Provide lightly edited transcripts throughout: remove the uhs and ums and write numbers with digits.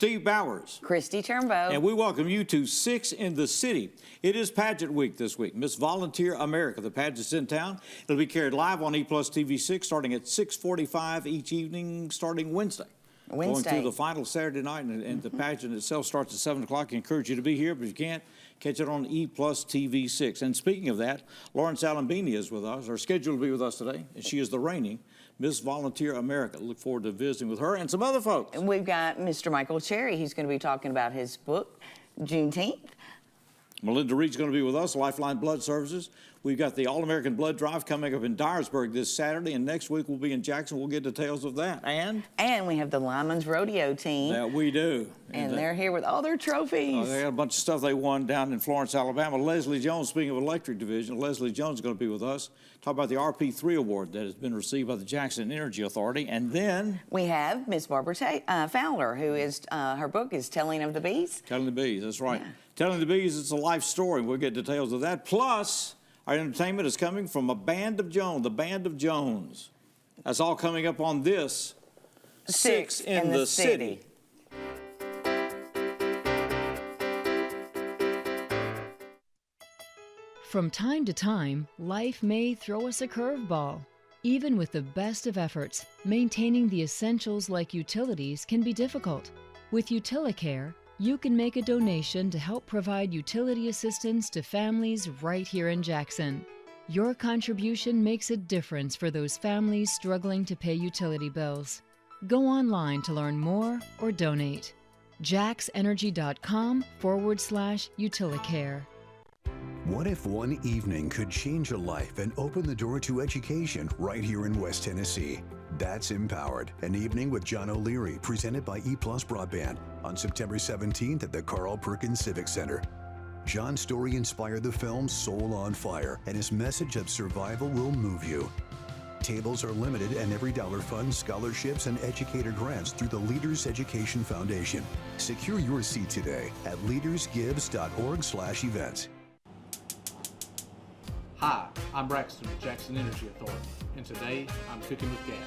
Steve Bowers. Kristi Turnbow. And we welcome you to Six in the City. It is pageant week this week. Miss Volunteer America, the pageant's in town. It'll be carried live on EPlus TV6 starting at 6:45 each evening starting Wednesday. Going through the final Saturday night, and the pageant itself starts at 7 o'clock. I encourage you to be here, but if you can't, catch it on EPlus TV6. And speaking of that, Lawrence Alambini is with us, or scheduled to be with us today, and she is the reigning Miss Volunteer America. Look forward to visiting with her and some other folks. And we've got Mr. Michael Cherry. He's going to be talking about his book, Juneteenth. Melinda Reed's going to be with us, Lifeline Blood Services. We've got the All-American Blood Drive coming up in Dyersburg this Saturday, and next week we'll be in Jackson. We'll get details of that. And we have the Lyman's Rodeo team. That we do. And they're here with all their trophies. They got a bunch of stuff they won down in Florence, Alabama. Leslie Jones, speaking of electric division, Leslie Jones is going to be with us. Talk about the RP3 award that has been received by the Jackson Energy Authority. And then we have Miss Barbara Fowler, who is, her book is Telling of the Bees. Telling the Bees, that's right. Yeah. Telling the Bees, it's a life story. We'll get details of that. Plus, our entertainment is coming from the Band of Jones. That's all coming up on this Six in the City. From time to time, life may throw us a curveball. Even with the best of efforts, maintaining the essentials like utilities can be difficult. With UtiliCare, you can make a donation to help provide utility assistance to families right here in Jackson. Your contribution makes a difference for those families struggling to pay utility bills. Go online to learn more or donate. jaxenergy.com/UtiliCare. What if one evening could change a life and open the door to education right here in West Tennessee? That's Empowered, an evening with John O'Leary, presented by EPlus Broadband on September 17th at the Carl Perkins Civic Center. John's story inspired the film Soul on Fire, and his message of survival will move you. Tables are limited, and every dollar funds scholarships and educator grants through the Leaders Education Foundation. Secure your seat today at leadersgives.org/events. Hi, I'm Braxton with Jackson Energy Authority, and today I'm cooking with gas.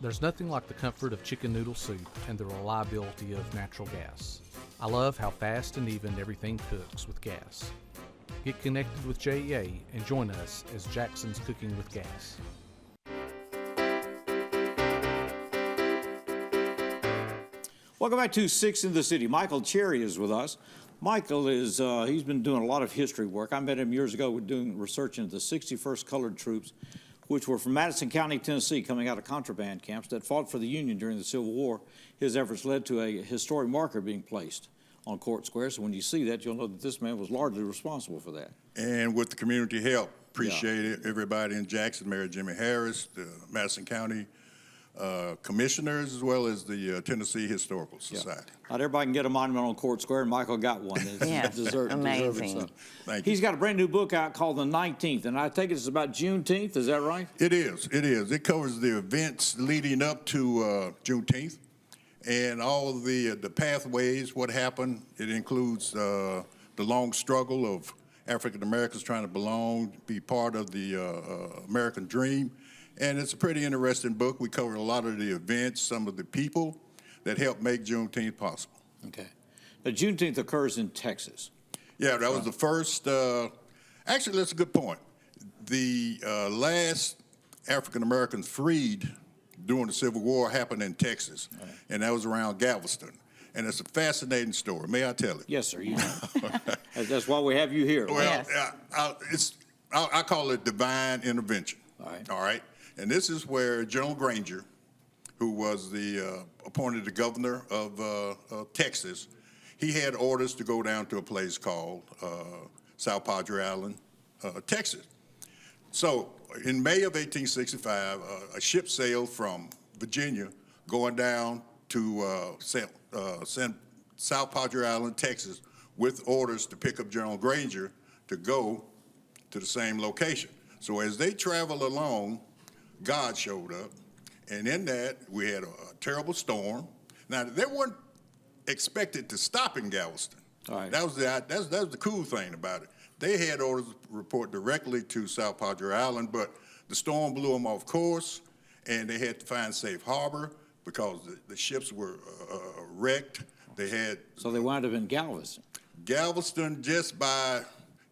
There's nothing like the comfort of chicken noodle soup and the reliability of natural gas. I love how fast and even everything cooks with gas. Get connected with JEA and join us as Jackson's Cooking with Gas. Welcome back to Six in the City. Michael Cherry is with us. Michael is, he's been doing a lot of history work. I met him years ago doing research into the 61st Colored Troops, which were from Madison County, Tennessee, coming out of contraband camps that fought for the Union during the Civil War. His efforts led to a historic marker being placed on Court Square. So when you see that, you'll know that this man was largely responsible for that. And with the community help, appreciate it. Everybody in Jackson, Mayor Jimmy Harris, the Madison County commissioners, as well as the Tennessee Historical Society. Not everybody can get a monument on Court Square, and Michael got one. It's amazing. Thank you. He's got a brand new book out called The 19th, and I take it it's about Juneteenth. Is that right? It is. It is. It covers the events leading up to Juneteenth and all the pathways, what happened. It includes the long struggle of African Americans trying to belong, be part of the American dream. And it's a pretty interesting book. We cover a lot of the events, some of the people that helped make Juneteenth possible. Okay. Now, Juneteenth occurs in Texas. Yeah, that was the first. Actually, that's a good point. The last African Americans freed during the Civil War happened in Texas, and that was around Galveston. And it's a fascinating story. May I tell it? Yes, sir. You know. That's why we have you here. Well, I call it divine intervention. All right. And this is where General Granger, who was the appointed the governor of Texas, he had orders to go down to a place called South Padre Island, Texas. So in May of 1865, a ship sailed from Virginia going down to South Padre Island, Texas, with orders to pick up General Granger to go to the same location. So as they traveled along, God showed up, and in that we had a terrible storm. Now they weren't expected to stop in Galveston. All right. That was the cool thing about it. They had orders to report directly to South Padre Island, but the storm blew them off course, and they had to find safe harbor because the ships were wrecked. They had So they wound up in Galveston. Galveston just by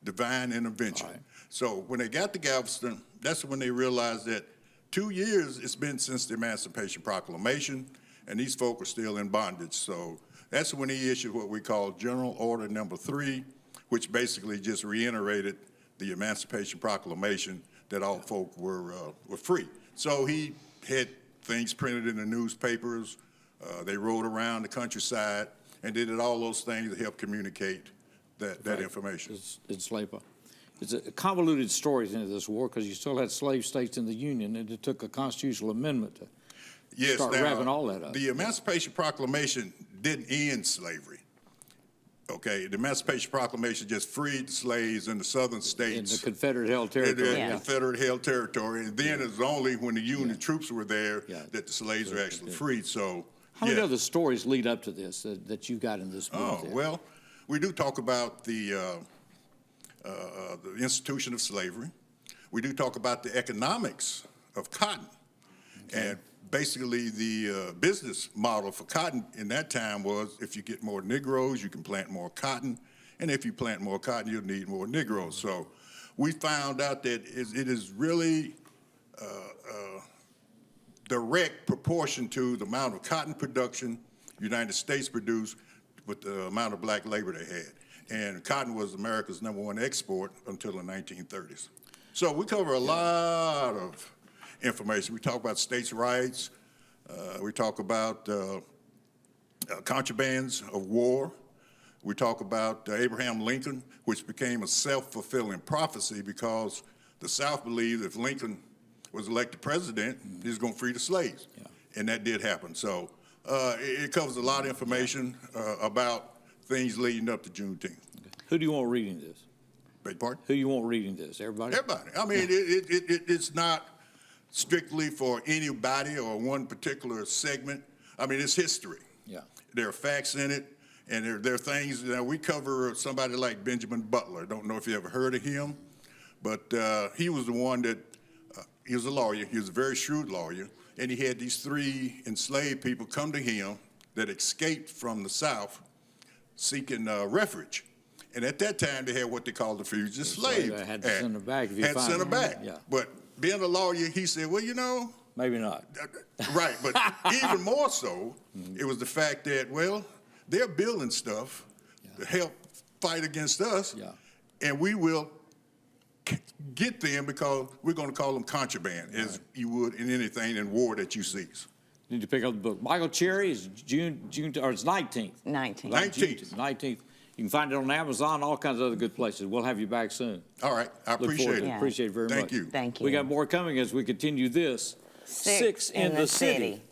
divine intervention. Right. So when they got to Galveston, that's when they realized that 2 years it's been since the Emancipation Proclamation, and these folk are still in bondage. So that's when he issued what we call General Order Number 3, which basically just reiterated the Emancipation Proclamation that all folk were free. So he had things printed in the newspapers. They rode around the countryside and did all those things to help communicate that information. It's labor. It's a convoluted stories into this war because you still had slave states in the Union, and it took a constitutional amendment to start wrapping all that up. The Emancipation Proclamation didn't end slavery. Okay, the Emancipation Proclamation just freed the slaves in the southern states. In the Confederate-held In territory. the Confederate-held territory, and then it's only when the Union troops were there that the slaves were actually freed. So, How many other stories lead up to this that you got in this book? Oh, well, we do talk about the institution of slavery. We do talk about the economics of cotton. And basically the business model for cotton in that time was if you get more Negroes, you can plant more cotton. And if you plant more cotton, you'll need more Negroes. So we found out that it is really direct proportion to the amount of cotton production United States produced with the amount of black labor they had. And cotton was America's #1 export until the 1930s. So we cover a lot of information. We talk about states' rights. We talk about contrabands of war. We talk about Abraham Lincoln, which became a self-fulfilling prophecy because the South believed if Lincoln was elected president, he was going to free the slaves. Yeah. And that did happen. So it covers a lot of information about things leading up to Juneteenth. Who do you want reading this? Beg your pardon? Who you want reading this? Everybody? Everybody. I mean, it's not strictly for anybody or one particular segment. I mean, it's history. Yeah. There are facts in it, and there are things that we cover. Somebody like Benjamin Butler. Don't know if you ever heard of him, but he was the one that, he was a lawyer. He was a very shrewd lawyer, and he had these 3 enslaved people come to him that escaped from the South seeking refuge. And at that time, they had what they called the Fugitive Slave Act. Had to send them back if you had to send them back. Yeah. But being a lawyer, he said, well, you know. Maybe not. Right, but even more so, it was the fact that, well, they're building stuff to help fight against us, and we will get them because we're going to call them contraband, as you would in anything in war that you seize. Need to pick up the book. Michael Cherry is June, or it's 19th. 19th. 19th. You can find it on Amazon, all kinds of other good places. We'll have you back soon. All right. I appreciate it. Yeah. Appreciate it very much. Thank you. Thank you. We got more coming as we continue this. Six in the City.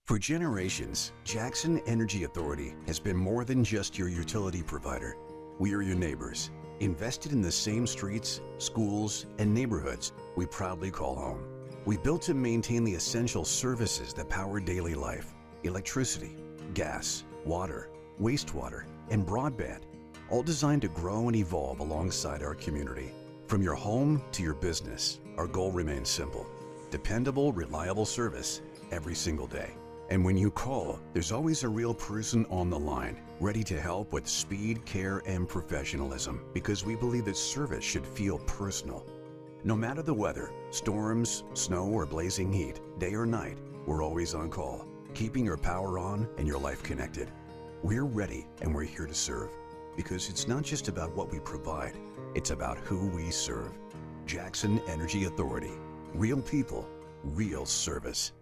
For generations, Jackson Energy Authority has been more than just your utility provider. We are your neighbors, invested in the same streets, schools, and neighborhoods we proudly call home. We built to maintain the essential services that power daily life: electricity, gas, water, wastewater, and broadband, all designed to grow and evolve alongside our community. From your home to your business, our goal remains simple: dependable, reliable service every single day. And when you call, there's always a real person on the line, ready to help with speed, care, and professionalism, because we believe that service should feel personal. No matter the weather, storms, snow, or blazing heat, day or night, we're always on call, keeping your power on and your life connected. We're ready and we're here to serve, because it's not just about what we provide, it's about who we serve. Jackson Energy Authority. Real people, real service.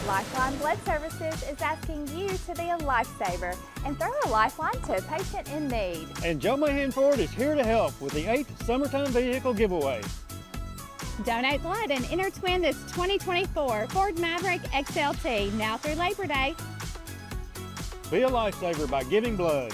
Lifeline Blood Services is asking you to be a lifesaver and throw a lifeline to a patient in need. And Joe Mahan Ford is here to help with the 8th Summertime Vehicle Giveaway. Donate blood and enter to win this 2024 Ford Maverick XLT now through Labor Day. Be a lifesaver by giving blood.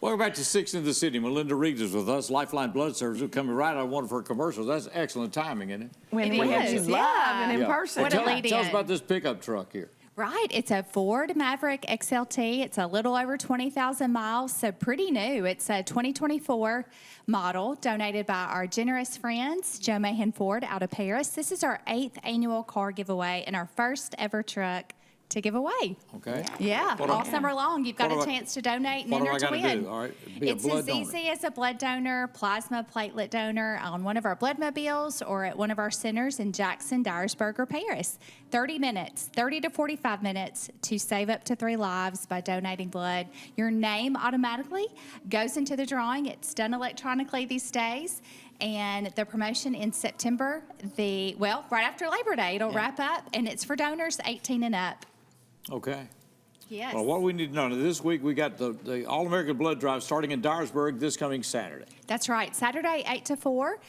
Welcome back to 6 in the City. Melinda Reeves is with us, Lifeline Blood Services, coming right out of one of her commercials. That's excellent timing, isn't it? When It we have is, you live yeah. and in Yeah. person. What a Tell lead us in. about this pickup truck here. Right, it's a Ford Maverick XLT. It's a little over 20,000 miles, so pretty new. It's a 2024 model donated by our generous friends, Joe Mahan Ford out of Paris. This is our 8th annual car giveaway and our first ever truck to give away. Okay. Yeah, What all do- summer long, you've got what a do I- chance to donate and what do enter I to gotta win. do? All right, be a It's blood as donor. easy as a blood donor, plasma platelet donor on one of our bloodmobiles or at one of our centers in Jackson, Dyersburg, or Paris. 30 minutes, 30 to 45 minutes to save up to 3 lives by donating blood. Your name automatically goes into the drawing. It's done electronically these days. And the promotion in September, right after Labor Day, it'll wrap up, and it's for donors 18 and up. Okay. Yes. Well, what we need to know, this week we got the All-American Blood Drive starting in Dyersburg this coming Saturday. That's right. Saturday, 8 to 4.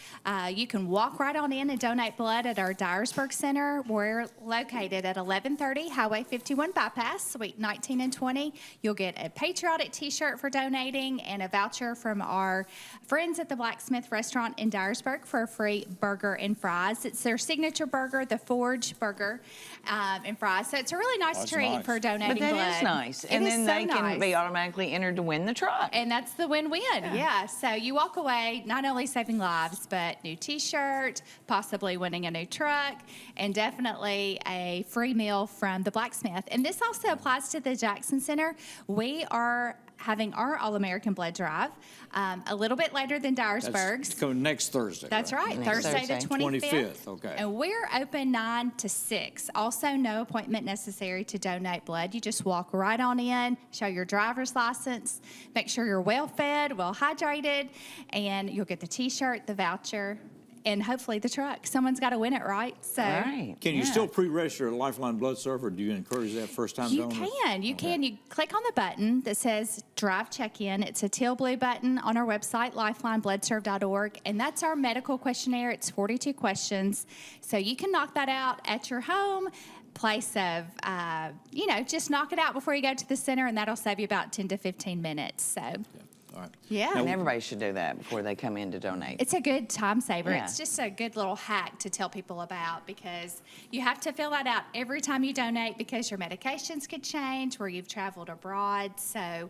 You can walk right on in and donate blood at our Dyersburg Center. We're located at 1130 Highway 51 Bypass, Suite 19 and 20. You'll get a patriotic T-shirt for donating and a voucher from our friends at the Blacksmith Restaurant in Dyersburg for a free burger and fries. It's their signature burger, the Forge Burger and fries. So it's a really nice That's treat nice. for donating But blood. that is nice. It And is then so they can nice. be automatically entered to win the truck. And that's the win-win, yeah. So you walk away not only saving lives, but new T-shirt, possibly winning a new truck, and definitely a free meal from the Blacksmith. And this also applies to the Jackson Center. We are having our All-American Blood Drive a little bit later than Dyersburg's. That's coming next Thursday. That's right, Next Thursday the Thursday. 25th. 25th, okay. And we're open 9 to 6. Also, no appointment necessary to donate blood. You just walk right on in, show your driver's license, make sure you're well fed, well hydrated, and you'll get the T-shirt, the voucher, and hopefully the truck. Someone's got to win it, right? So Right. Can you yeah. still pre-register a Lifeline Blood Server, or do you encourage that first-time You donors? can. You can. You click on the button that says Drive Check-In. It's a teal blue button on our website, lifelinebloodserve.org, and that's our medical questionnaire. It's 42 questions. So you can knock that out at your home place of, just knock it out before you go to the center, and that'll save you about 10 to 15 minutes. So, All right. yeah. And everybody should do that before they come in to donate. It's a good time saver. Yeah. It's just a good little hack to tell people about because you have to fill that out every time you donate because your medications could change where you've traveled abroad. So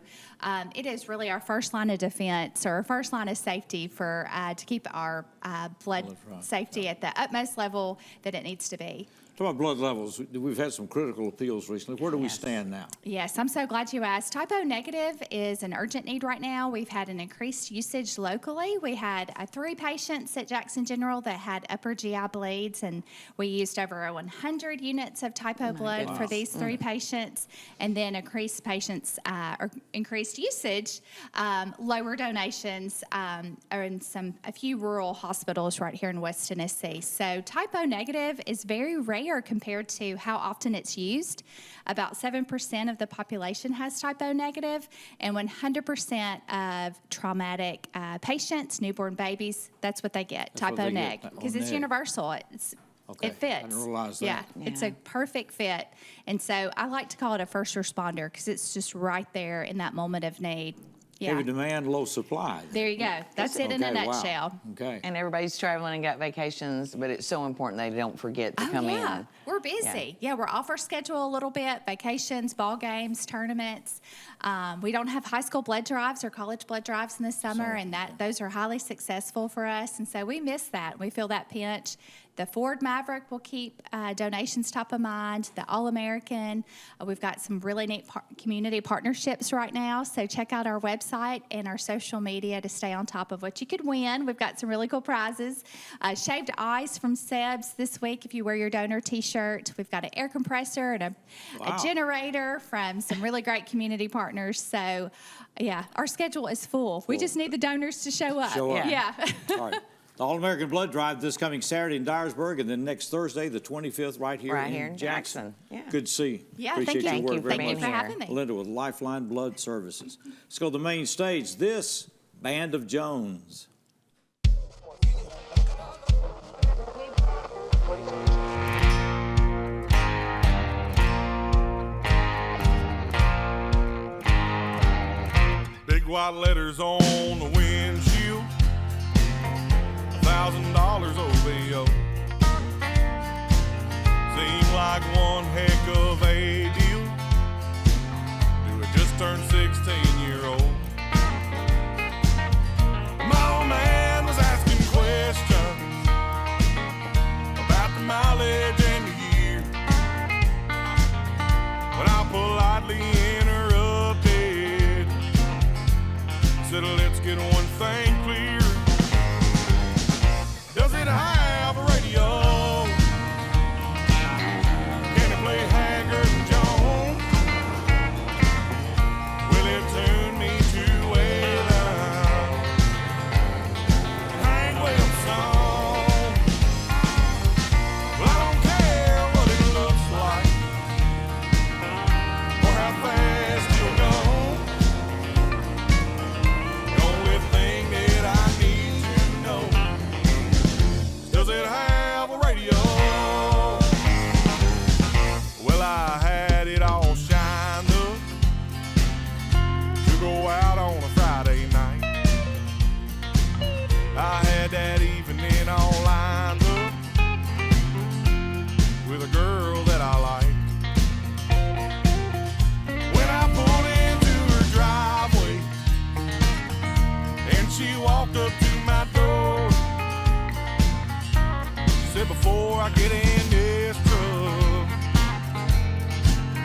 it is really our first line of defense or our first line of safety for to keep our blood right. safety at the utmost level that it needs to be. Talk about blood levels. We've had some critical appeals recently. Where do we stand now? Yes, I'm so glad you asked. Type O negative is an urgent need right now. We've had an increased usage locally. We had 3 patients at Jackson General that had upper GI bleeds, and we used over 100 units of Type O blood for these 3 patients. And then increased increased usage, lower donations are in a few rural hospitals right here in West Tennessee. So Type O negative is very rare compared to how often it's used. About 7% of the population has Type O negative, and 100% of traumatic patients, newborn babies, that's what they get, That's Type what O they get, neg, Type O because it's neg. universal. Okay, It fits. I didn't realize that. Yeah, it's a perfect fit. And so I like to call it a first responder because it's just right there in that moment of need. Yeah. Heavy demand, low supply. There you go. That's it in a Okay, wow. nutshell. Okay. And everybody's traveling and got vacations, but it's so important they don't forget to come yeah. in. We're busy. Yeah, we're off our schedule a little bit. Vacations, ball games, tournaments. We don't have high school blood drives or college blood drives in the summer, and those are highly successful for us. And so we miss that. We feel that pinch. The Ford Maverick will keep donations top of mind. The All-American. We've got some really neat community partnerships right now. So check out our website and our social media to stay on top of what you could win. We've got some really cool prizes. Shaved ice from Seb's this week if you wear your donor T-shirt. We've got an air compressor and a generator from some really great community partners. So, yeah, our schedule is full. We just need the donors to show up. Show up. Yeah. All right. The All-American Blood Drive this coming Saturday in Dyersburg, and then next Thursday, the 25th, right here in Jackson. Yeah. Good to see you. Yeah, Appreciate thank your you. work very Thank you much. for having me. Linda with Lifeline Blood Services. Let's go to the main stage. This, Band of Jones. Big white letters on the windshield, $1,000 OBO. Seemed like one heck of a deal to a just turned 16-year-old. My old man was asking questions about the mileage and the year, when I politely interrupted, said, let's get one thing clear. Does it have a radio? Can it play Haggard and Jones? Will it tune me to Waylon? Hank Williams song? Well, I don't care what it looks like or how fast you'll go. The only thing that I need to know is, does it have a radio? Well, I had it all shined up to go out on a Friday night. I had that evening all lined up with a girl that I like. When I pulled into her driveway and she walked up to my door, she said, before I get in this truck,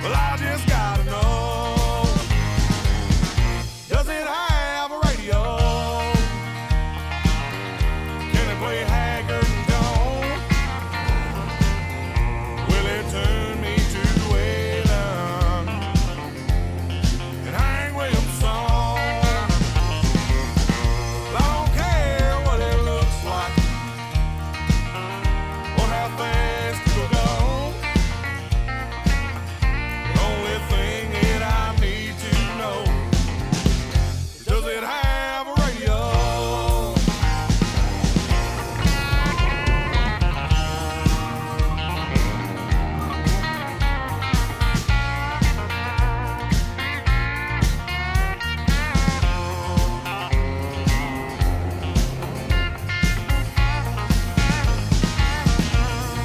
well, I just gotta know, does it have a radio? Can it play Haggard and Jones? Will it tune me to Waylon and Hank Williams song? Well, I don't care what it looks like or how fast it'll go. The only thing that I need to know is, does it have a radio?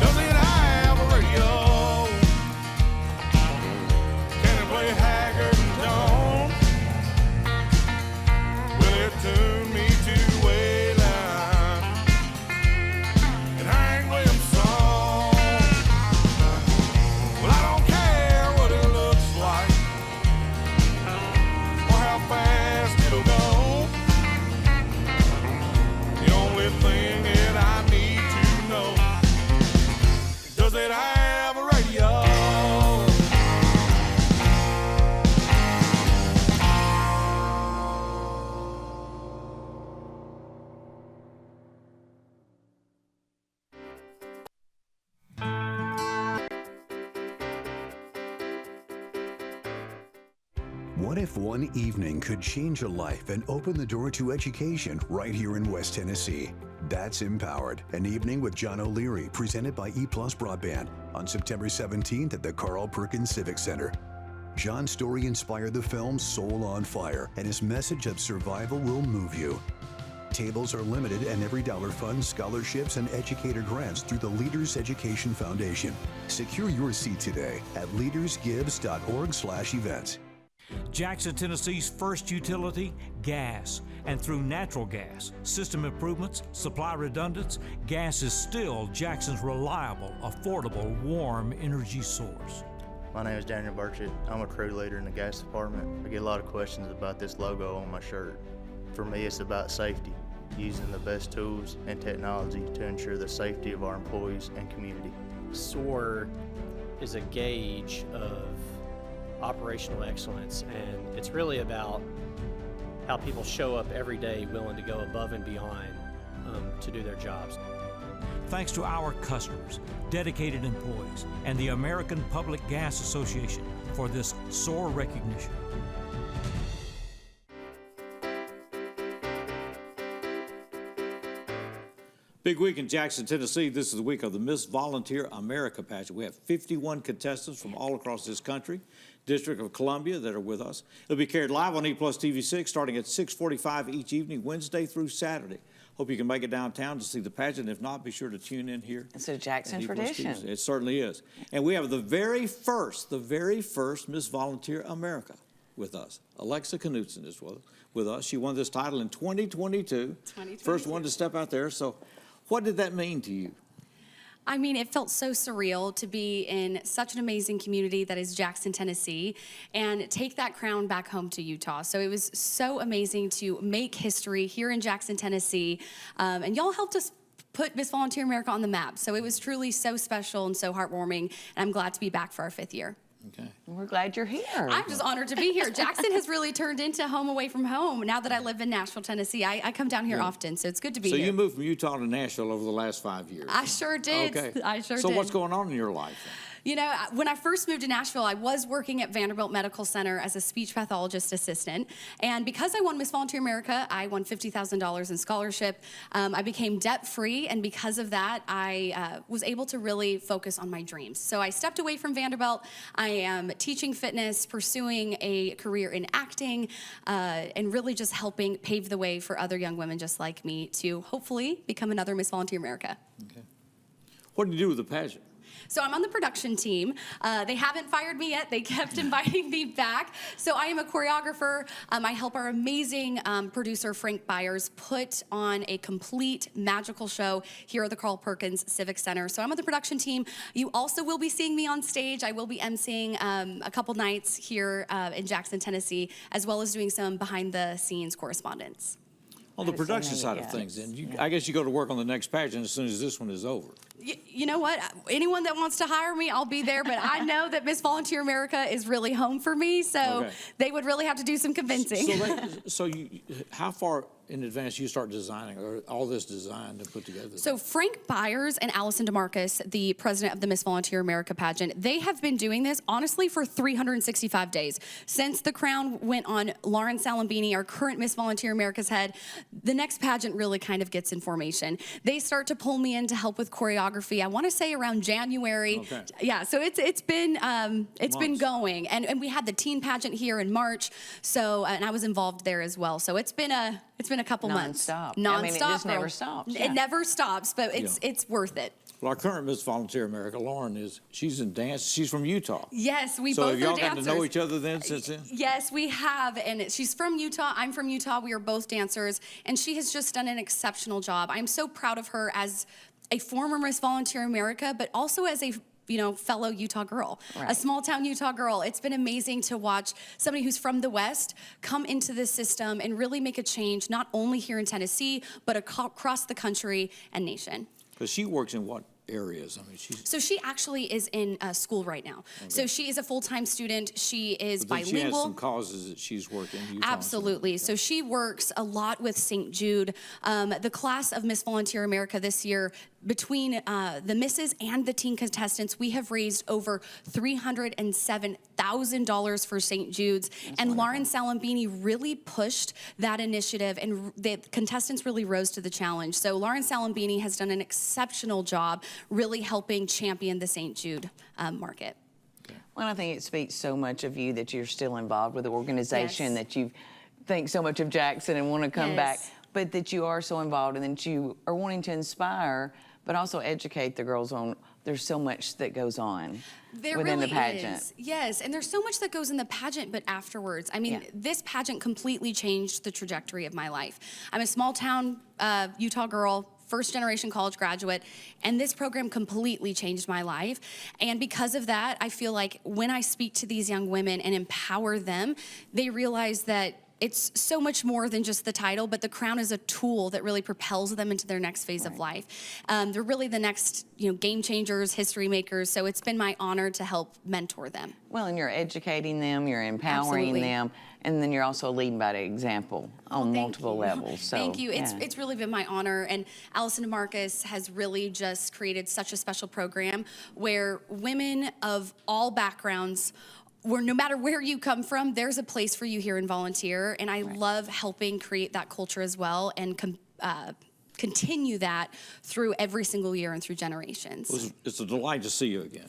Does it have a radio? Can it play Haggard and Jones? Will it tune me to Waylon and Hank Williams song? Well, I don't care what it looks like or how fast it'll go. The only thing that I need to know is, does it have a radio? What if one evening could change a life and open the door to education right here in West Tennessee? That's Empowered, an evening with John O'Leary, presented by EPlus Broadband on September 17th at the Carl Perkins Civic Center. John's story inspired the film Soul on Fire, and his message of survival will move you. Tables are limited, and every dollar funds scholarships and educator grants through the Leaders Education Foundation. Secure your seat today at leadersgives.org/events. Jackson, Tennessee's first utility, gas. And through natural gas, system improvements, supply redundance, gas is still Jackson's reliable, affordable, warm energy source. My name is Daniel Burchett. I'm a crew leader in the gas department. I get a lot of questions about this logo on my shirt. For me, it's about safety, using the best tools and technology to ensure the safety of our employees and community. SOAR is a gauge of operational excellence, and it's really about how people show up every day willing to go above and beyond to do their jobs. Thanks to our customers, dedicated employees, and the American Public Gas Association for this SOAR recognition. Big week in Jackson, Tennessee. This is the week of the Miss Volunteer America pageant. We have 51 contestants from all across this country, District of Columbia, that are with us. It'll be carried live on EPlus TV6 starting at 6:45 each evening, Wednesday through Saturday. Hope you can make it downtown to see the pageant. If not, be sure to tune in here. It's a Jackson at EPlus tradition. TV6. It certainly is. And we have the very first Miss Volunteer America with us. Alexa Knutson is with us. She won this title in 2022. First one to step out there. So what did that mean to you? I mean, it felt so surreal to be in such an amazing community that is Jackson, Tennessee, and take that crown back home to Utah. So it was so amazing to make history here in Jackson, Tennessee, and y'all helped us put Miss Volunteer America on the map. So it was truly so special and so heartwarming, and I'm glad to be back for our 5th year. Okay. We're glad you're here. I'm just honored to be here. Jackson has really turned into home away from home. Now that I live in Nashville, Tennessee, I come down here often, so it's good to be here. So you moved from Utah to Nashville over the last 5 years. I sure did. Okay. I sure did. So what's going on in your life? You know, when I first moved to Nashville, I was working at Vanderbilt Medical Center as a speech pathologist assistant. And because I won Miss Volunteer America, I won $50,000 in scholarship. I became debt-free, and because of that, I was able to really focus on my dreams. So I stepped away from Vanderbilt. I am teaching fitness, pursuing a career in acting, and really just helping pave the way for other young women just like me to hopefully become another Miss Volunteer America. Okay. What do you do with the pageant? So I'm on the production team. They haven't fired me yet. They kept inviting me back. So I am a choreographer. I help our amazing producer, Frank Byers, put on a complete magical show here at the Carl Perkins Civic Center. So I'm on the production team. You also will be seeing me on stage. I will be emceeing a couple nights here in Jackson, Tennessee, as well as doing some behind-the-scenes correspondence. On the production side of things, then, I guess you go to work on the next pageant as soon as this one is over. You know what? Anyone that wants to hire me, I'll be there. But I know that Miss Volunteer America is really home for me, so they would really have to do some convincing. How far in advance you start designing, or all this designed and put together? So Frank Byers and Allison DeMarcus, the president of the Miss Volunteer America pageant, they have been doing this, honestly, for 365 days. Since the crown went on Lauren Salambini, our current Miss Volunteer America's head, the next pageant really kind of gets in formation. They start to pull me in to help with choreography, I want to say around January. Okay. Yeah, so it's been going. And we had the teen pageant here in March, so and I was involved there as well. So it's been a couple months. Non-stop. I mean, it just never stops. It never stops, but it's worth it. Well, our current Miss Volunteer America, Lauren, she's in dance. She's from Utah. Yes, we so both have y'all are dancers. gotten to know each other then since then? Yes, we have. And she's from Utah. I'm from Utah. We are both dancers. And she has just done an exceptional job. I'm so proud of her as a former Miss Volunteer America, but also as a fellow Utah girl, a small town Utah girl. It's been amazing to watch somebody who's from the West come into this system and really make a change, not only here in Tennessee, but across the country and nation. Because she works in what areas? I mean, So she actually is in school right now. Okay. So she is a full-time student. She is bilingual. She has some causes that she's working. Absolutely. Okay. So she works a lot with St. Jude. The class of Miss Volunteer America this year, between the misses and the teen contestants, we have raised over $307,000 for St. Jude's. And Lauren Salambini really pushed that initiative, and the contestants really rose to the challenge. So Lauren Salambini has done an exceptional job really helping champion the St. Jude market. Well, I think it speaks so much of you that you're still involved with the organization, that you think so much of Jackson and want to come back, but that you are so involved and that you are wanting to inspire, but also educate the girls on there's so much that goes on within the pageant. Is. Yes, and there's so much that goes in the pageant, but afterwards. I mean, this pageant completely changed the trajectory of my life. I'm a small town Utah girl, first-generation college graduate, and this program completely changed my life. And because of that, I feel like when I speak to these young women and empower them, they realize that it's so much more than just the title, but the crown is a tool that really propels them into their next phase of life. They're really the next, game changers, history makers. So it's been my honor to help mentor them. Well, and you're educating them, you're empowering them, and then you're also leading by example on multiple levels. So, thank you. It's really been my honor. And Allison DeMarcus has really just created such a special program where women of all backgrounds, where no matter where you come from, there's a place for you here in Volunteer. And I love helping create that culture as well and continue that through every single year and through generations. It's a delight to see you again.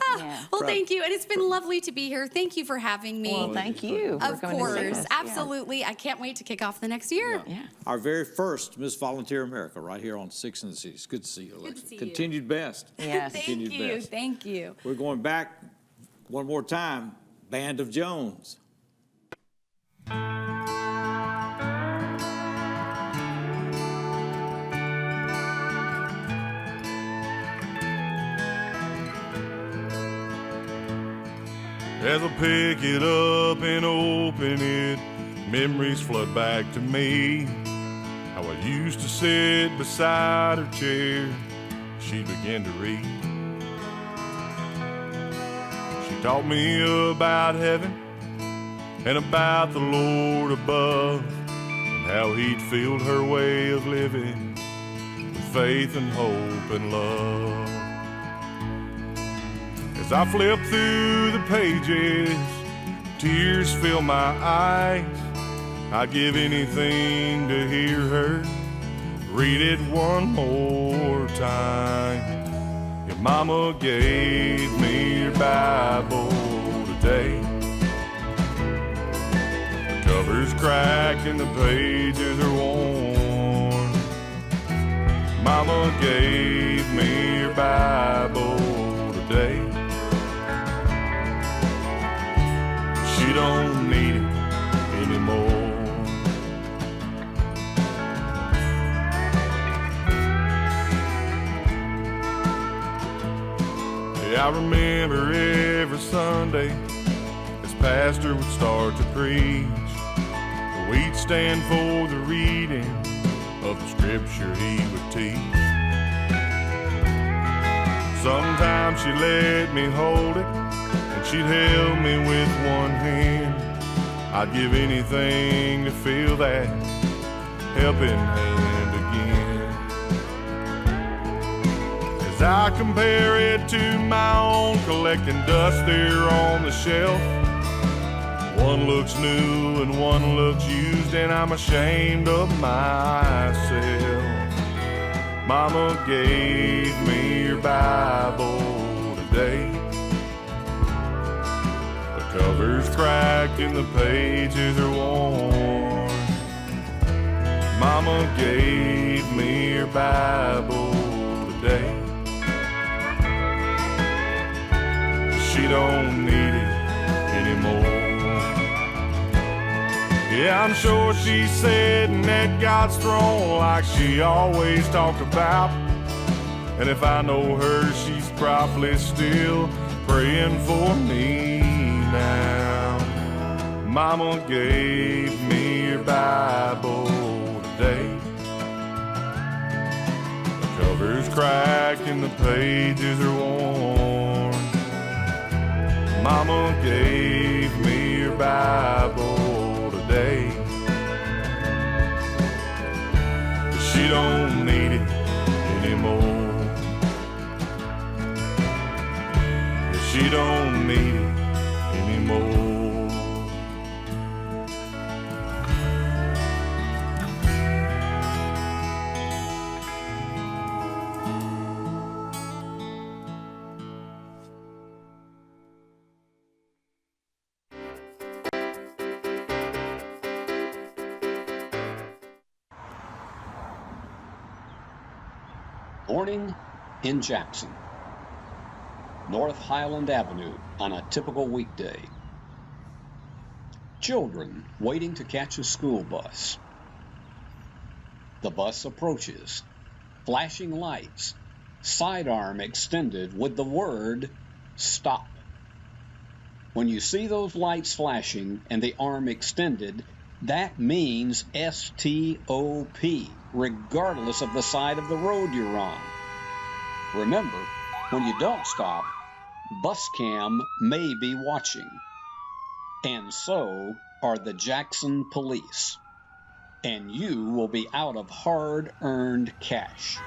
Well, thank you. And it's been lovely to be here. Thank you for having me. Well, thank you. Of course. Absolutely. I can't wait to kick off the next year. Our very first Miss Volunteer America right here on 6 in the City. It's good to see you, Alexa. Good to see you. Continued best. Yes. Continued Thank you. best. Thank you. We're going back one more time. Band of Jones. As I pick it up and open it, memories flood back to me. How I used to sit beside her chair, she began to read. She taught me about heaven and about the Lord above, and how he'd filled her way of living with faith and hope and love. As I flip through the pages, tears fill my eyes. I'd give anything to hear her read it one more time. Your mama gave me your Bible today. The cover's cracked and the pages are worn. Mama gave me your Bible today. She don't need it anymore. Yeah, I remember every Sunday as pastor would start to preach, we'd stand for the reading of the scripture he would teach. Sometimes she let me hold it, she'd held me with one hand. I'd give anything to feel that helping hand again. As I compare it to my own collecting dust there on the shelf, one looks new and one looks used, and I'm ashamed of myself. Mama gave me your Bible today. Cover's cracked and the pages are worn. Mama gave me your Bible today. She don't need it anymore. Yeah, I'm sure she's sitting at God's throne like she always talked about. And if I know her, she's probably still praying for me now. Mama gave me your Bible today. The cover's cracked and the pages are worn. Mama gave me your Bible today. She don't need it anymore. She don't need it anymore. Morning in Jackson. North Highland Avenue on a typical weekday. Children waiting to catch a school bus. The bus approaches, flashing lights, sidearm extended with the word stop. When you see those lights flashing and the arm extended, that means S-T-O-P, regardless of the side of the road you're on. Remember, when you don't stop, bus cam may be watching. And so are the Jackson police. And you will be out of hard-earned cash.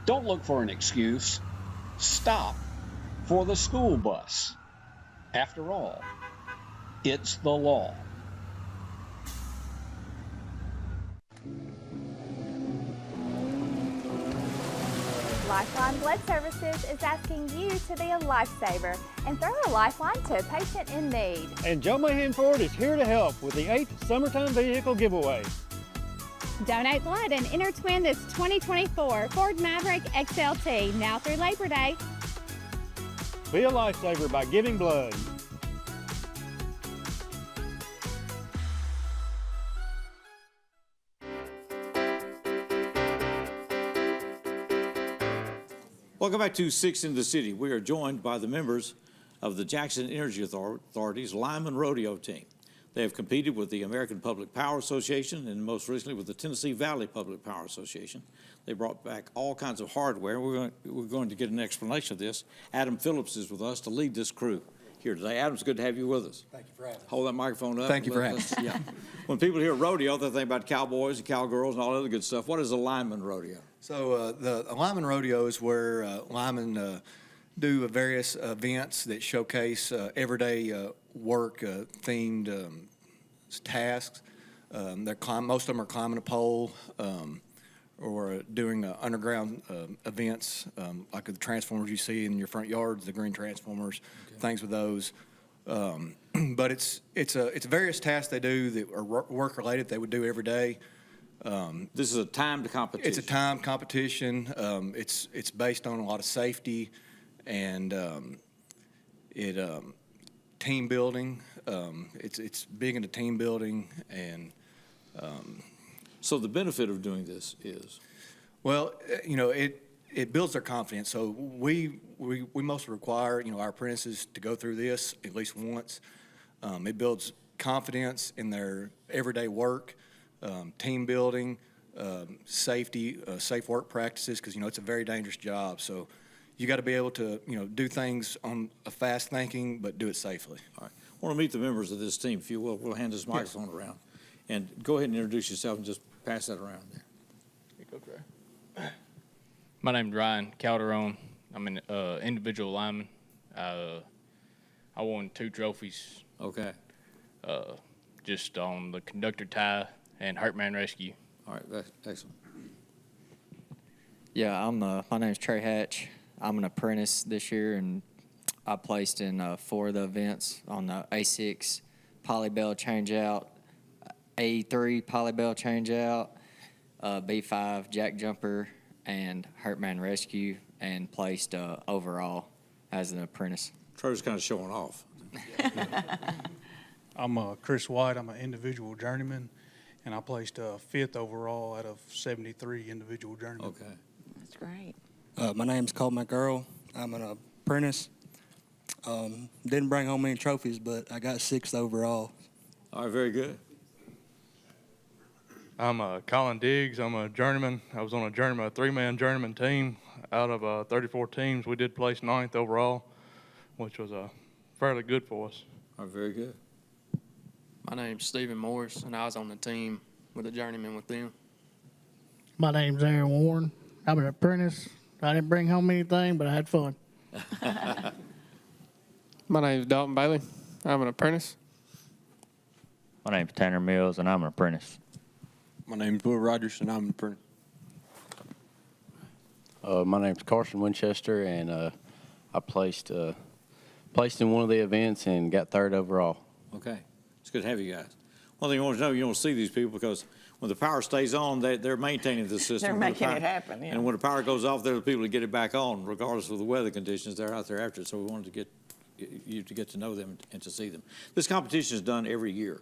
Don't look for an excuse. Stop for the school bus. After all, it's the law. Lifeline Blood Services is asking you to be a lifesaver and throw a lifeline to a patient in need. And Joe Mahan Ford is here to help with the 8th Summertime Vehicle Giveaway. Donate blood and enter to win this 2024 Ford Maverick XLT now through Labor Day. Be a lifesaver by giving blood. Welcome back to Six in the City. We are joined by the members of the Jackson Energy Authority's Lyman Rodeo team. They have competed with the American Public Power Association and most recently with the Tennessee Valley Public Power Association. They brought back all kinds of hardware. We're going to get an explanation of this. Adam Phillips is with us to lead this crew here today. Adam, it's good to have you with us. Thank you for having me. Hold that microphone up. Thank you for having me. Yeah. When people hear rodeo, they think about cowboys and cowgirls and all that other good stuff. What is a Lyman Rodeo? So the Lyman Rodeo is where Lyman do various events that showcase everyday work themed tasks. Most of them are climbing a pole or doing underground events like the transformers you see in your front yards, the green transformers, things with those. But it's various tasks they do that are work related they would do every day. This is a timed competition. It's a timed competition. It's based on a lot of safety and team building. It's big into team building and. So the benefit of doing this is? Well, it builds their confidence. So we mostly require our apprentices to go through this at least once. It builds confidence in their everyday work. Team building, safety, safe work practices, because it's a very dangerous job. So you got to be able to do things on a fast thinking, but do it safely. All right. I want to meet the members of this team. If you will, we'll hand this microphone around, and go ahead and introduce yourself and just pass that around there. Here you go, Trey. My name's Ryan Calderon. I'm an individual lineman. I won 2 trophies. Okay. Just on the conductor tie and Heartman Rescue. All right, that's excellent. Yeah, my name's Trey Hatch. I'm an apprentice this year, and I placed in 4 of the events on the A6 poly bell changeout, A3 poly bell changeout, B5 jack jumper, and Heartman Rescue, and placed overall as an apprentice. Trey's kind of showing off. I'm Chris White. I'm an individual journeyman, and I placed 5th overall out of 73 individual journeymen. Okay. That's great. My name's Cole McEarl. I'm an apprentice. Didn't bring home any trophies, but I got 6th overall. All right, very good. I'm Colin Diggs. I'm a journeyman. I was on a 3-man journeyman team. Out of 34 teams, we did place 9th overall, which was fairly good for us. All right, very good. My name's Stephen Morris, and I was on the team with the journeyman with them. My name's Aaron Warren. I'm an apprentice. I didn't bring home anything, but I had fun. My name's Dalton Bailey. I'm an apprentice. My name's Tanner Mills, and I'm an apprentice. My name's Will Rogers, and I'm an apprentice. My name's Carson Winchester, and I placed in one of the events and got 3rd overall. Okay. It's good to have you guys. One thing you want to know, you don't see these people because when the power stays on, they're maintaining the system. They're making it happen, yeah. And when the power goes off, they're the people that get it back on, regardless of the weather conditions. They're out there after it. So we wanted to get you to get to know them and to see them. This competition is done every year.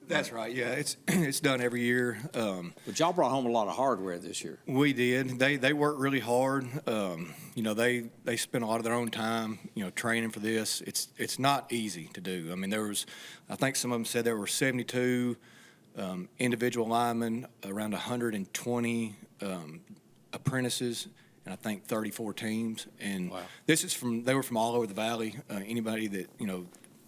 That's right. Yeah, it's done every year. But y'all brought home a lot of hardware this year. We did. They worked really hard. They spent a lot of their own time, training for this. It's not easy to do. I mean, I think some of them said there were 72 individual linemen, around 120 apprentices, and I think 34 teams. And wow. They were from all over the valley. Anybody that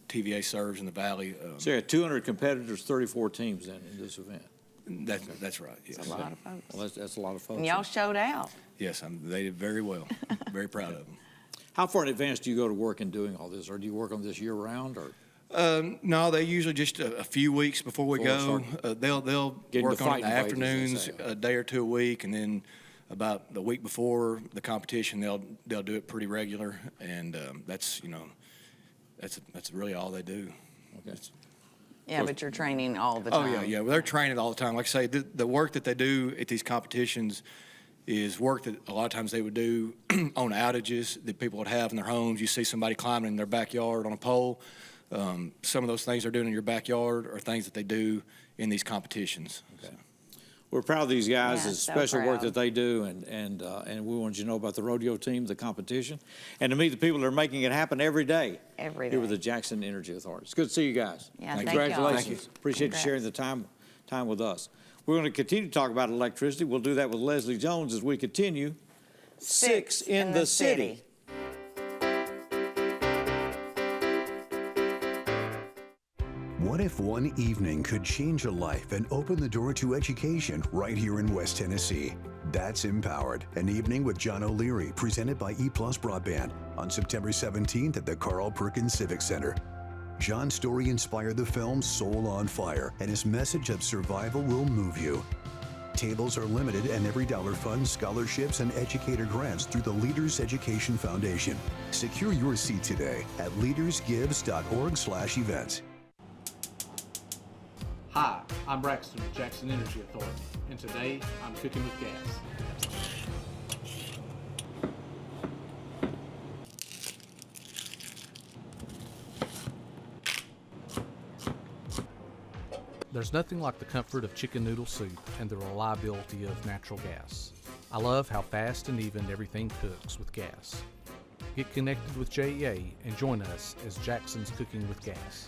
TVA serves in the valley. So you had 200 competitors, 34 teams then in this event. That's right. Yes. That's a lot of folks. Well, that's a lot of folks. And y'all showed out. Yes, they did very well. Very proud of them. How far in advance do you go to work in doing all this, or do you work on this year round, or? No, they usually just a few weeks before we go. They'll Get work into on it in the fighting ways, as they afternoons, say. a day or two a week, and then about the week before the competition, they'll do it pretty regular, and that's really all they do. Okay. Yeah, but you're training all the time. Oh, yeah. Well, they're training all the time. Like I say, the work that they do at these competitions is work that a lot of times they would do on outages that people would have in their homes. You see somebody climbing in their backyard on a pole. Some of those things they're doing in your backyard are things that they do in these competitions. Okay. We're proud of these guys. Yeah, It's so special work proud. that they do, and we want you to know about the rodeo team, the competition, and to meet the people that are making it happen every day. Every day. Here with the Jackson Energy Authority. It's good to see you guys. Yeah, thank Congratulations. y'all. Thank you. Appreciate Congrats. you sharing the time with us. We're going to continue to talk about electricity. We'll do that with Leslie Jones as we continue. Six in the city. What if one evening could change a life and open the door to education right here in West Tennessee? That's Empowered, an evening with John O'Leary, presented by EPlus Broadband on September 17th at the Carl Perkins Civic Center. John's story inspired the film Soul on Fire, and his message of survival will move you. Tables are limited, and every dollar funds scholarships and educator grants through the Leaders Education Foundation. Secure your seat today at leadersgives.org/events. Hi, I'm Braxton with Jackson Energy Authority, and today I'm cooking with gas. There's nothing like the comfort of chicken noodle soup and the reliability of natural gas. I love how fast and even everything cooks with gas. Get connected with JEA and join us as Jackson's Cooking with Gas.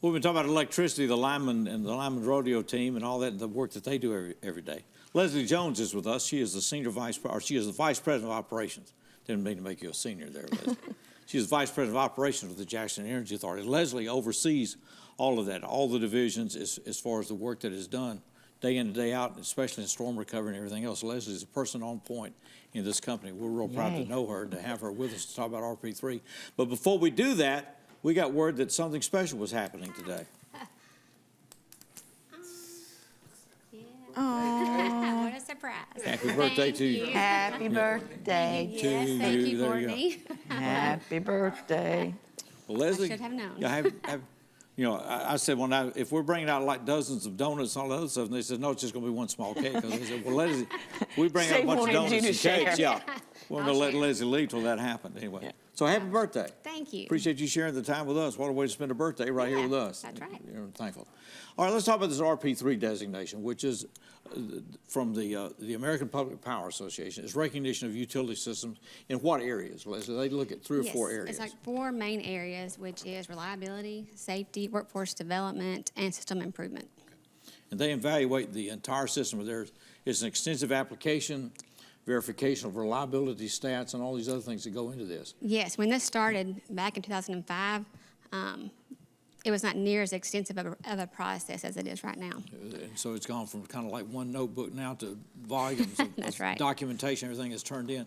We've been talking about electricity, the lineman and the lineman rodeo team and all that, the work that they do every day. Leslie Jones is with us. She is the she is the vice president of operations. Didn't mean to make you a senior there, Leslie. She is vice president of operations with the Jackson Energy Authority. Leslie oversees all of that, all the divisions as far as the work that is done day in and day out, especially in storm recovery and everything else. Leslie is a person on point in this company. We're real proud to know her and to have her with us to talk about RP3. But before we do that, we got word that something special was happening today. What a surprise. Happy birthday to you. Happy birthday to you. Thank you, There Courtney. Happy birthday. Well, Leslie, I should have known. I said, if we're bringing out like dozens of donuts and all that other stuff, and they said, no, it's just going to be one small cake. Because they said, well, Leslie, we bring out a bunch of donuts and cakes. Yeah. We're going to let Leslie leave till that happened. Anyway. Yeah. So happy birthday. Thank you. Appreciate you sharing the time with us. What a way to spend a birthday right here with us. That's right. You're thankful. All right, let's talk about this RP3 designation, which is from the American Public Power Association. It's recognition of utility systems in what areas, Leslie? They look at three or four areas. It's like 4 main areas, which is reliability, safety, workforce development, and system improvement. And they evaluate the entire system. There is an extensive application, verification of reliability stats, and all these other things that go into this. Yes, when this started back in 2005, it was not near as extensive of a process as it is right now. And so it's gone from kind of like one notebook now to volumes of, That's of right. documentation, everything is turned in.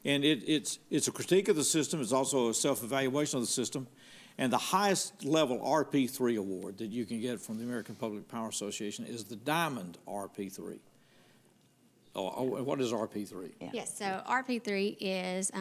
And it's a critique of the system. It's also a self-evaluation of the system. And the highest level RP3 award that you can get from the American Public Power Association is the Diamond RP3. What is RP3? Yes, so RP3 is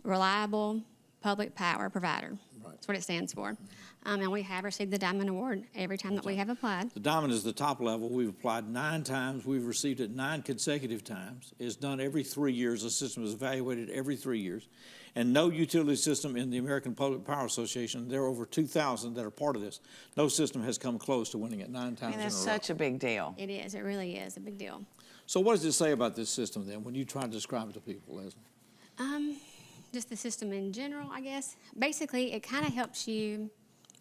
Reliable Public Power Provider. That's what it stands for. And we have received the Diamond Award every time that we have applied. The Diamond is the top level. We've applied 9 times. We've received it 9 consecutive times. It's done every 3 years. The system is evaluated every 3 years. And no utility system in the American Public Power Association, there are over 2,000 that are part of this, no system has come close to winning it 9 times in a row. And it's such a big deal. It is. It really is a big deal. So what does it say about this system then when you try to describe it to people, Leslie? Just the system in general, I guess. Basically, it kind of helps you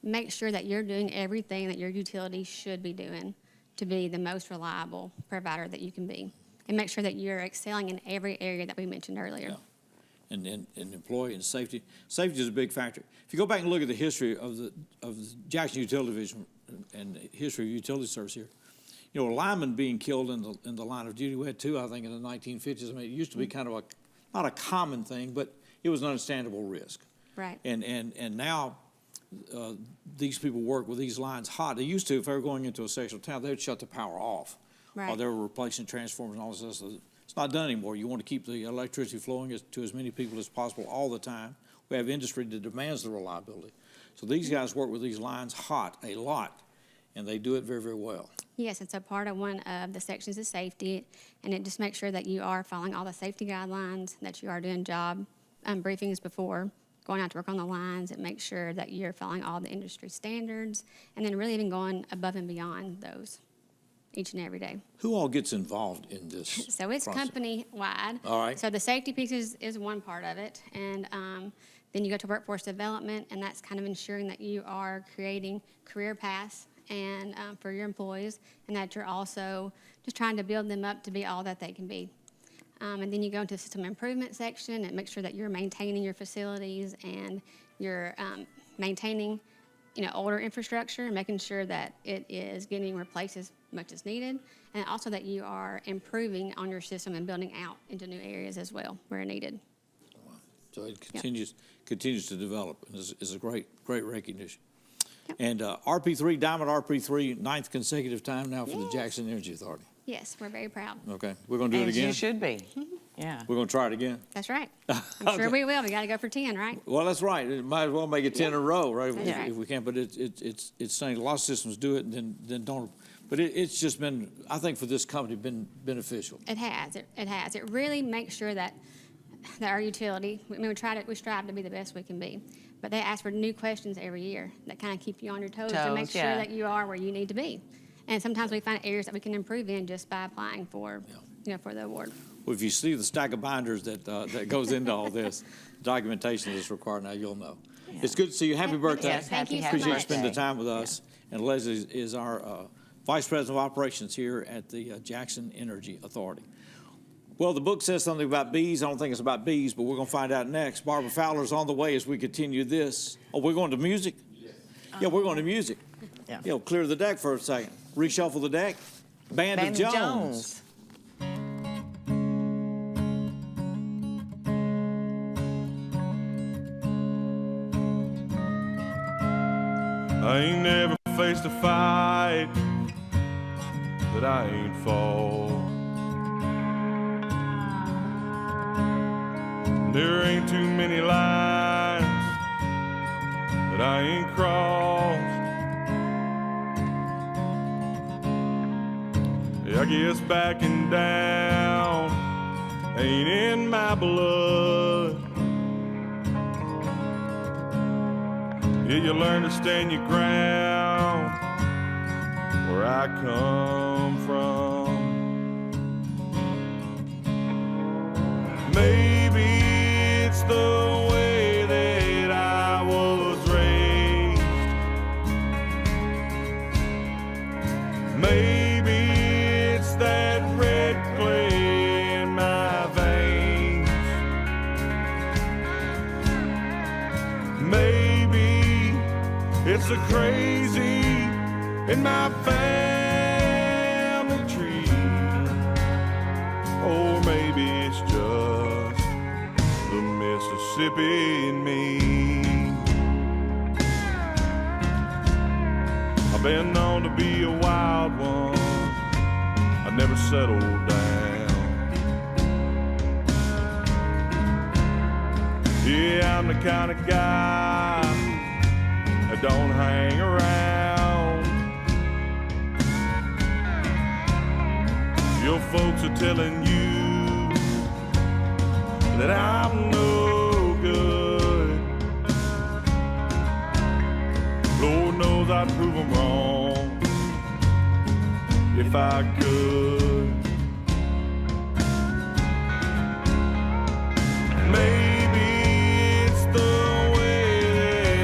make sure that you're doing everything that your utility should be doing to be the most reliable provider that you can be. And make sure that you're excelling in every area that we mentioned earlier. Yeah. And employee and safety. Safety is a big factor. If you go back and look at the history of the Jackson Utility Division and the history of utility service here, you know, linemen being killed in the line of duty, we had two, I think, in the 1950s. I mean, it used to be kind of not a common thing, but it was an understandable risk. Right. And now these people work with these lines hot. They used to, if they were going into a sectional town, they would shut the power off. Right. While they were replacing transformers and all this stuff. It's not done anymore. You want to keep the electricity flowing to as many people as possible all the time. We have industry that demands the reliability. So these guys work with these lines hot a lot, and they do it very, very well. Yes, it's a part of one of the sections of safety, and it just makes sure that you are following all the safety guidelines, that you are doing job briefings before going out to work on the lines. It makes sure that you're following all the industry standards, and then really even going above and beyond those each and every day. Who all gets involved in this? So it's process? company-wide. All right. So the safety piece is one part of it, and then you go to workforce development, and that's kind of ensuring that you are creating career paths and for your employees, and that you're also just trying to build them up to be all that they can be. And then you go into the system improvement section and make sure that you're maintaining your facilities and you're maintaining, you know, older infrastructure and making sure that it is getting replaced as much as needed, and also that you are improving on your system and building out into new areas as well where needed. So it continues to develop, and is a great recognition. Yep. And RP3, Diamond RP3, 9th consecutive time now for the Jackson Energy Authority. Yes, we're very proud. Okay, we're going to do it again? You should be. Yeah. We're going to try it again? That's right. I'm sure we will. We got to go for 10, right? Well, that's right. It might as well make it 10 in a row, right? That's If we can, but it's saying a lot of systems do it and then don't. But it's just been, I think for this company, been beneficial. It has. It has. It really makes sure that our utility, I mean, we strive to be the best we can be. But they ask for new questions every year that kind of keep you on your toes to make sure that you are where you need to be. And sometimes we find areas that we can improve in just by applying for, you know, for the award. Well, if you see the stack of binders that goes into all this, documentation that's required now, you'll know. Yeah. It's good to see you. Happy birthday. Yes, thank you so Appreciate much. you spending the time with us. Yeah. And Leslie is our Vice President of Operations here at the Jackson Energy Authority. Well, the book says something about bees. I don't think it's about bees, but we're going to find out next. Barbara Fowler's on the way as we continue this. Oh, we're going to music? Yes. Yeah, we're going to music. Yeah. You know, clear the deck for a second. Reshuffle the deck. Band of Jones. I ain't never faced a fight that I ain't fought. There ain't too many lines that I ain't crossed. Yeah, I guess backing down ain't in my blood. Yeah, you learn to stand your ground where I come from. Maybe it's the way that I was raised. Maybe it's that red clay in my veins. Maybe it's the crazy in my family tree. Or maybe it's just the Mississippi in me. I've been known to be a wild one. I never settled down. Yeah, I'm the kind of guy that don't hang around. Your folks are telling you that I'm no good. Lord knows I'd prove them wrong if I could. Maybe it's the way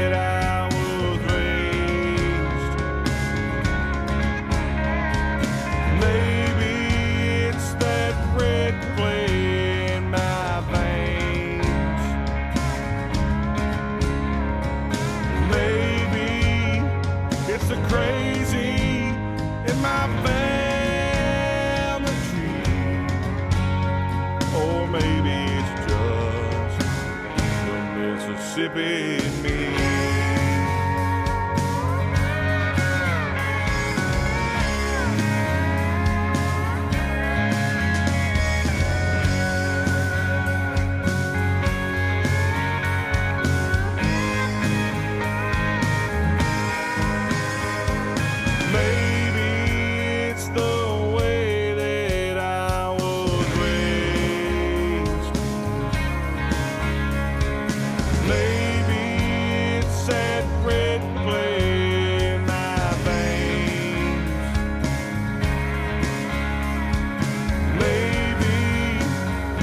that I was raised. maybe it's just the Mississippi in me.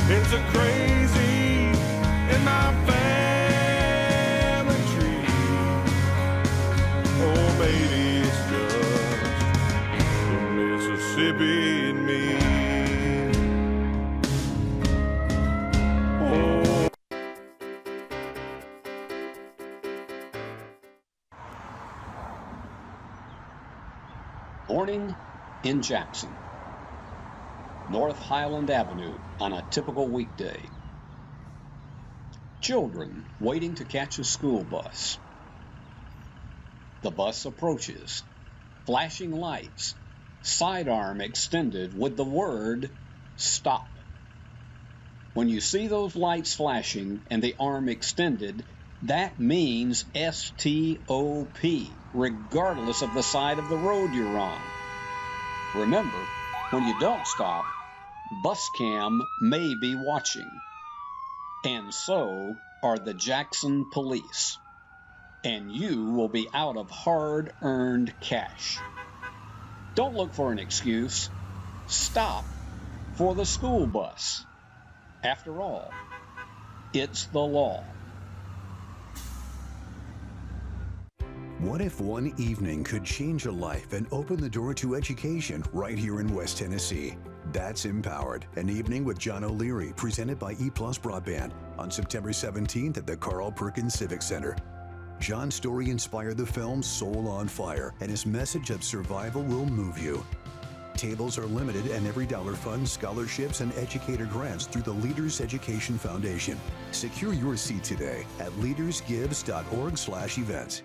It's a crazy in my family tree. Oh, maybe it's just the Mississippi in me. Oh. Morning in Jackson. North Highland Avenue on a typical weekday. Children waiting to catch a school bus. The bus approaches, flashing lights, sidearm extended with the word stop. When you see those lights flashing and the arm extended, that means S-T-O-P, regardless of the side of the road you're on. Remember, when you don't stop, bus cam may be watching. And so are the Jackson police. And you will be out of hard-earned cash. Don't look for an excuse. Stop for the school bus. After all, it's the law. What if one evening could change a life and open the door to education right here in West Tennessee? That's Empowered, an evening with John O'Leary, presented by EPlus Broadband on September 17th at the Carl Perkins Civic Center. John's story inspired the film Soul on Fire, and his message of survival will move you. Tables are limited, and every dollar funds scholarships and educator grants through the Leaders Education Foundation. Secure your seat today at leadersgives.org/events.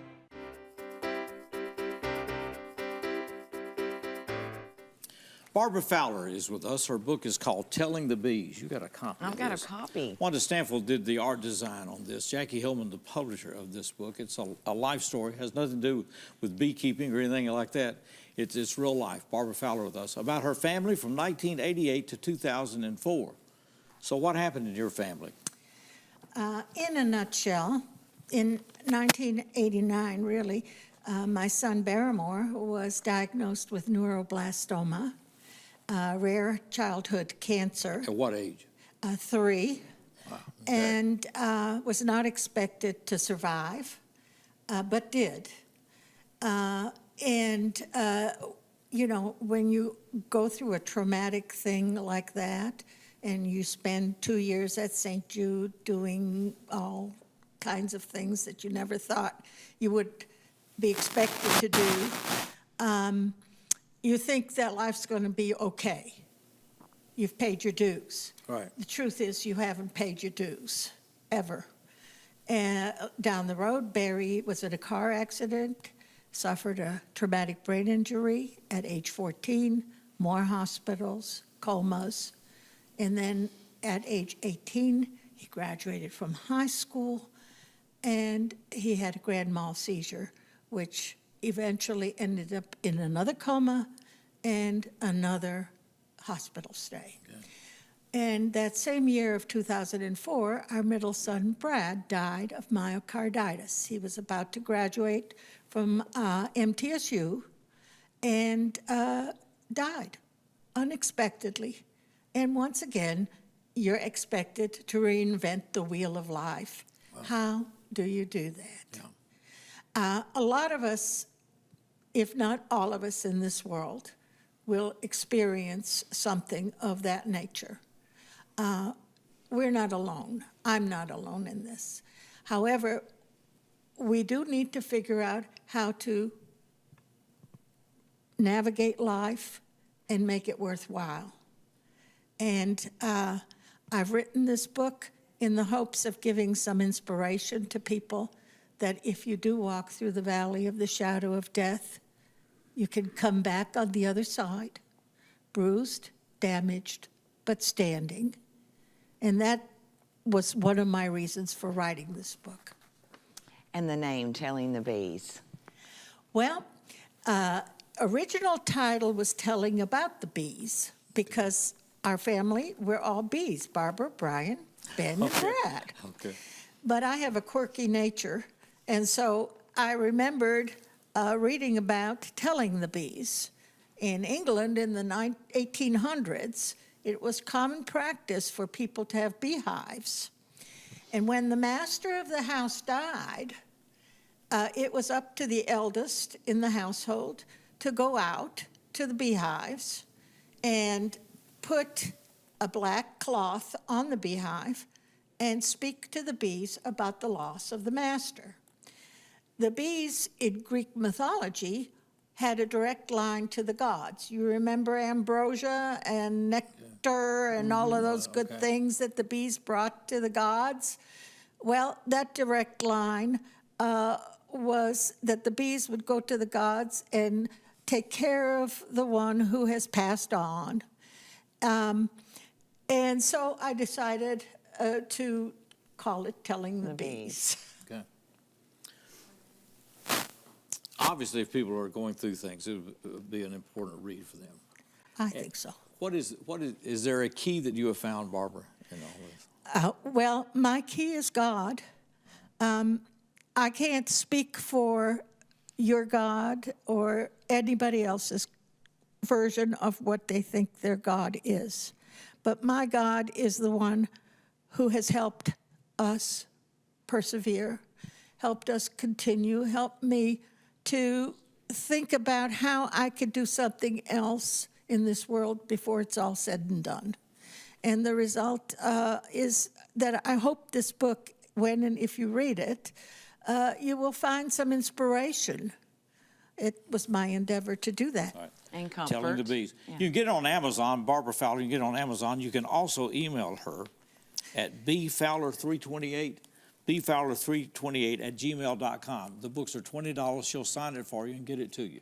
Barbara Fowler is with us. Her book is called Telling the Bees. You got a copy. I've got a copy. Wanda Stanfield did the art design on this. Jackie Hillman, the publisher of this book. It's a life story. It has nothing to do with beekeeping or anything like that. It's real life. Barbara Fowler with us. About her family from 1988 to 2004. So what happened in your family? In a nutshell, in 1989, really, my son Barrymore was diagnosed with neuroblastoma, rare childhood cancer. At what age? 3. Wow. Okay. And was not expected to survive, but did. You know, when you go through a traumatic thing like that, and you spend 2 years at St. Jude doing all kinds of things that you never thought you would be expected to do, you think that life's going to be okay. You've paid your dues. Right. The truth is you haven't paid your dues, ever. And down the road, Barry was in a car accident, suffered a traumatic brain injury at age 14, more hospitals, comas, and then at age 18, he graduated from high school, and he had a grand mal seizure, which eventually ended up in another coma and another hospital stay. Okay. And that same year of 2004, our middle son, Brad, died of myocarditis. He was about to graduate from MTSU and died unexpectedly. And once again, you're expected to reinvent the wheel of life. Wow. How do you do that? Yeah. A lot of us, if not all of us in this world, will experience something of that nature. We're not alone. I'm not alone in this. However, we do need to figure out how to navigate life and make it worthwhile. And I've written this book in the hopes of giving some inspiration to people that if you do walk through the valley of the shadow of death, you can come back on the other side, bruised, damaged, but standing. And that was one of my reasons for writing this book. And the name, Telling the Bees. Well, original title was Telling About the Bees, because our family, we're all bees, Barbara, Brian, Ben, and Brad. Okay. But I have a quirky nature, and so I remembered reading about telling the bees. In England in the 1800s, it was common practice for people to have beehives. And when the master of the house died, it was up to the eldest in the household to go out to the beehives and put a black cloth on the beehive and speak to the bees about the loss of the master. The bees in Greek mythology had a direct line to the gods. You remember ambrosia and nectar and all of those good things that the bees brought to the gods? Well, that direct line was that the bees would go to the gods and take care of the one who has passed on. And so I decided to call it Telling the Bees. Okay. Obviously, if people are going through things, it would be an important read for them. I think so. Is there a key that you have found, Barbara, in all this? Well, my key is God. I can't speak for your God or anybody else's version of what they think their God is. But my God is the one who has helped us persevere, helped us continue, helped me to think about how I could do something else in this world before it's all said and done. And the result is that I hope this book, when and if you read it, you will find some inspiration. It was my endeavor to do that. Right. And comfort. Telling the Bees. Yeah. You can get it on Amazon, Barbara Fowler. You can get it on Amazon. You can also email her at bfowler328, bfowler328@gmail.com. The books are $20. She'll sign it for you and get it to you.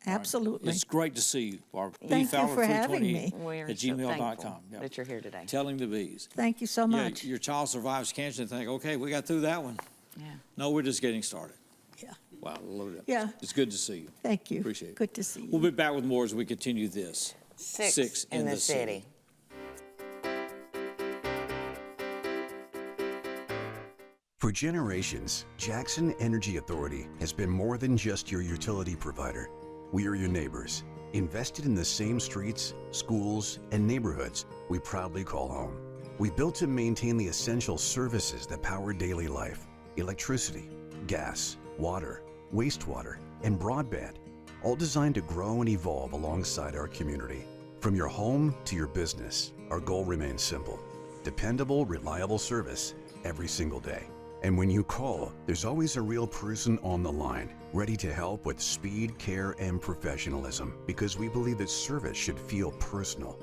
Absolutely. It's great to see you, Barbara. Thank you for having me. We're at so gmail.com. thankful that you're here today. Telling the Bees. Thank you so much. Yeah, your child survives cancer and think, okay, we got through that one. Yeah. No, we're just getting started. Yeah. Wow, love it. Yeah. It's good to see you. Thank you. Appreciate it. Good to see you. We'll be back with more as we continue this. Six in the city. For generations, Jackson Energy Authority has been more than just your utility provider. We are your neighbors, invested in the same streets, schools, and neighborhoods we proudly call home. We built to maintain the essential services that power daily life: electricity, gas, water, wastewater, and broadband, all designed to grow and evolve alongside our community. From your home to your business, our goal remains simple: dependable, reliable service every single day. And when you call, there's always a real person on the line, ready to help with speed, care, and professionalism, because we believe that service should feel personal.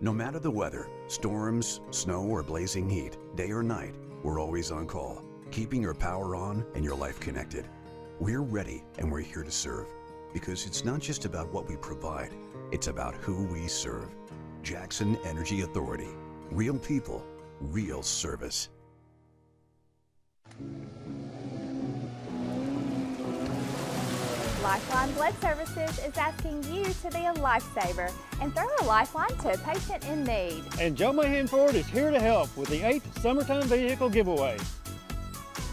No matter the weather, storms, snow, or blazing heat, day or night, we're always on call, keeping your power on and your life connected. We're ready and we're here to serve, because it's not just about what we provide, it's about who we serve. Jackson Energy Authority. Real people, real service. Lifeline Blood Services is asking you to be a lifesaver and throw a lifeline to a patient in need. And Joe Mahan Ford is here to help with the 8th Summertime Vehicle Giveaway.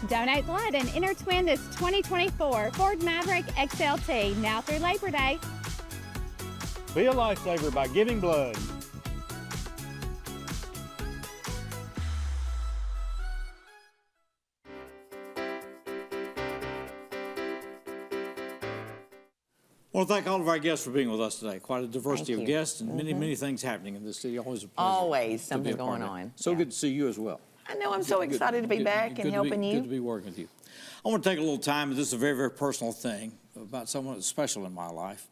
Donate blood and enter to win this 2024 Ford Maverick XLT now through Labor Day. Be a lifesaver by giving blood. I want to thank all of our guests for being with us today. Quite a diversity Thank of you. guests and many things happening in this city. Always a pleasure. Always to something be a part going of it. on. So good to see you as well. I know, I'm so excited to be back and helping you. Good to be working with you. I want to take a little time, and this is a very, very personal thing about someone that's special in my life.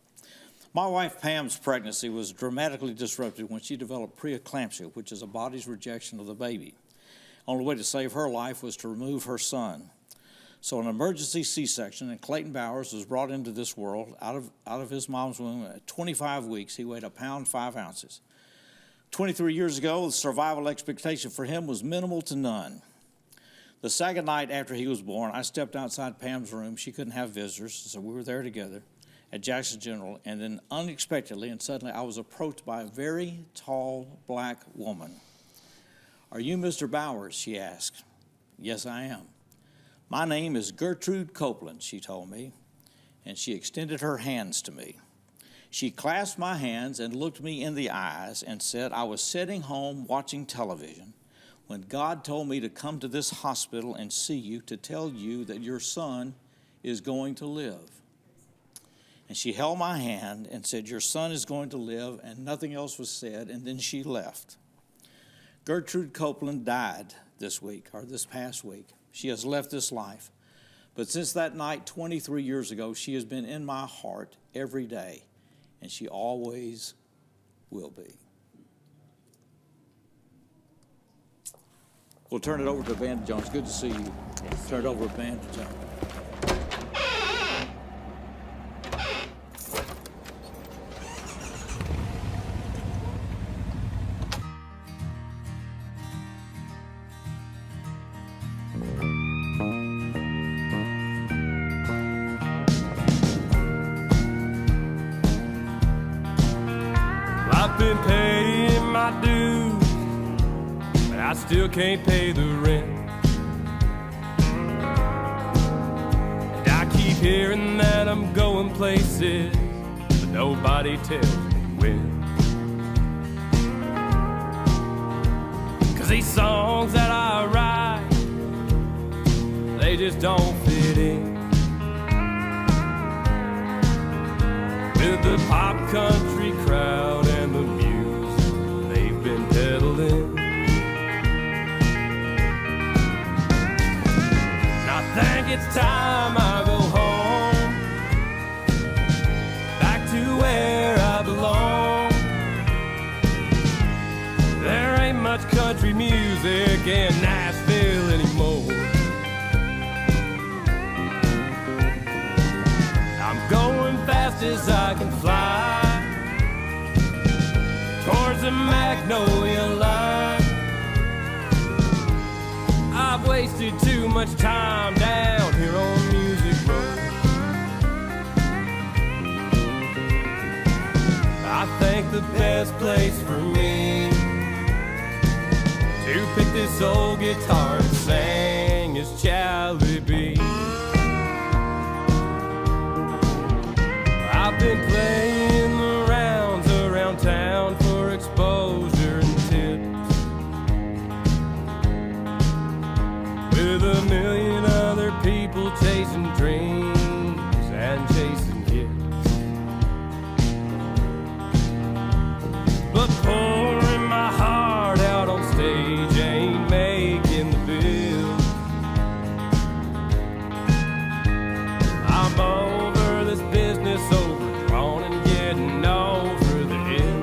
My wife Pam's pregnancy was dramatically disrupted when she developed preeclampsia, which is a body's rejection of the baby. Only way to save her life was to remove her son. So an emergency C-section, and Clayton Bowers was brought into this world out of his mom's womb at 25 weeks. He weighed 1 pound 5 ounces. 23 years ago, the survival expectation for him was minimal to none. The second night after he was born, I stepped outside Pam's room. She couldn't have visitors, so we were there together at Jackson General, and then unexpectedly and suddenly I was approached by a very tall black woman. "Are you Mr. Bowers?" she asked. "Yes, I am." "My name is Gertrude Copeland," she told me, and she extended her hands to me. She clasped my hands and looked me in the eyes and said, "I was sitting home watching television when God told me to come to this hospital and see you to tell you that your son is going to live." And she held my hand and said, "Your son is going to live," and nothing else was said, and then she left. Gertrude Copeland died this past week. She has left this life. But since that night 23 years ago, she has been in my heart every day, and she always will be. We'll turn it over to Van Jones. Good to see you. Turn it over to Van Jones. I've been paying my dues, but I still can't pay the rent. And I keep hearing that I'm going places, but nobody tells me when. 'Cause these songs that I write, they just don't fit in with the pop country crowd and the music they've been peddling. And I think it's time I go home, back to where I belong. There ain't much country music in Nashville anymore. I'm going fast as I can fly towards the Magnolia line. I've wasted too much time down here on Music Road. I think the best place for me to pick this old guitar and sing is Chaliby. I've been playing the rounds around town for exposure and tips, with a million other people chasing dreams and chasing hits. But pouring my heart out on stage ain't making the bill. I'm over this business, overdrawn and getting over the hill.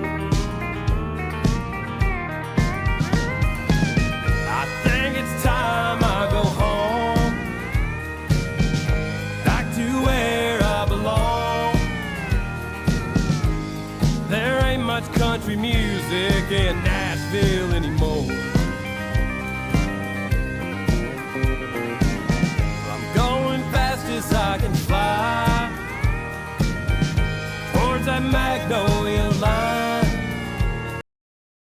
I think it's time I go home, back to where I belong. There ain't much country music in Nashville